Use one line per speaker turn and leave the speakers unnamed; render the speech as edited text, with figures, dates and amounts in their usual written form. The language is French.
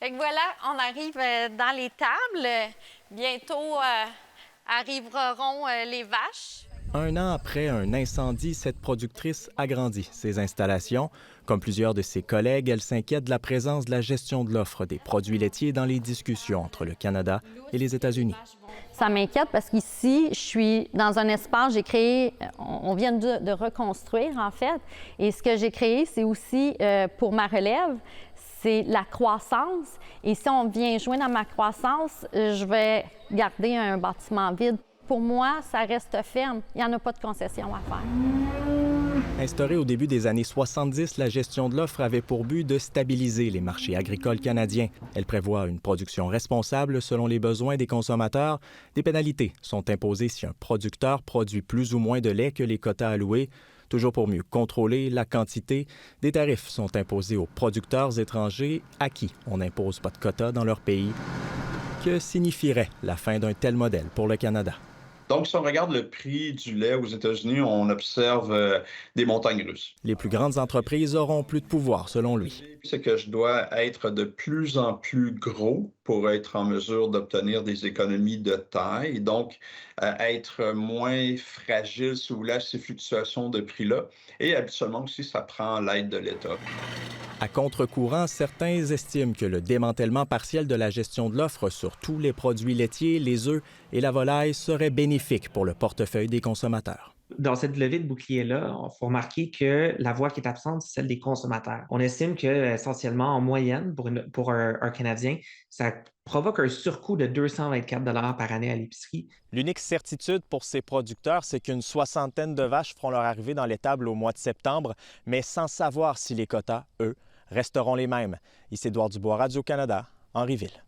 Fait que voilà, on arrive dans les tables. Bientôt arriveront les vaches.
Un an après un incendie, cette productrice agrandit ses installations. Comme plusieurs de ses collègues, elle s'inquiète de la présence de la gestion de l'offre des produits laitiers dans les discussions entre le Canada et les États-Unis.
Ça m'inquiète parce qu'ici, je suis dans un espace, j'ai créé, on vient de reconstruire en fait, et ce que j'ai créé, c'est aussi pour ma relève, c'est la croissance. Et si on vient jouer dans ma croissance, je vais garder un bâtiment vide. Pour moi, ça reste ferme. Il n'y en a pas de concession à faire.
Instaurée au début des années 70, la gestion de l'offre avait pour but de stabiliser les marchés agricoles canadiens. Elle prévoit une production responsable selon les besoins des consommateurs. Des pénalités sont imposées si un producteur produit plus ou moins de lait que les quotas alloués. Toujours pour mieux contrôler la quantité, des tarifs sont imposés aux producteurs étrangers à qui on n'impose pas de quotas dans leur pays. Que signifierait la fin d'un tel modèle pour le Canada?
Donc, si on regarde le prix du lait aux États-Unis, on observe des montagnes russes.
Les plus grandes entreprises auront plus de pouvoir, selon lui.
C'est que je dois être de plus en plus gros pour être en mesure d'obtenir des économies de taille, donc être moins fragile sous ces fluctuations de prix-là. Et habituellement aussi, ça prend l'aide de l'État.
À contre-courant, certains estiment que le démantèlement partiel de la gestion de l'offre sur tous les produits laitiers, les œufs et la volaille serait bénéfique pour le portefeuille des consommateurs.
Dans cette levée de bouclier-là, il faut remarquer que la voix qui est absente, c'est celle des consommateurs. On estime que, essentiellement, en moyenne, pour un Canadien, ça provoque un surcoût de 224 $ par année à l'épicerie.
L'unique certitude pour ces producteurs, c'est qu'une soixantaine de vaches feront leur arrivée dans l'étable au mois de septembre, mais sans savoir si les quotas, eux, resteront les mêmes. Ici Édouard Dubois, Radio-Canada, Henryville.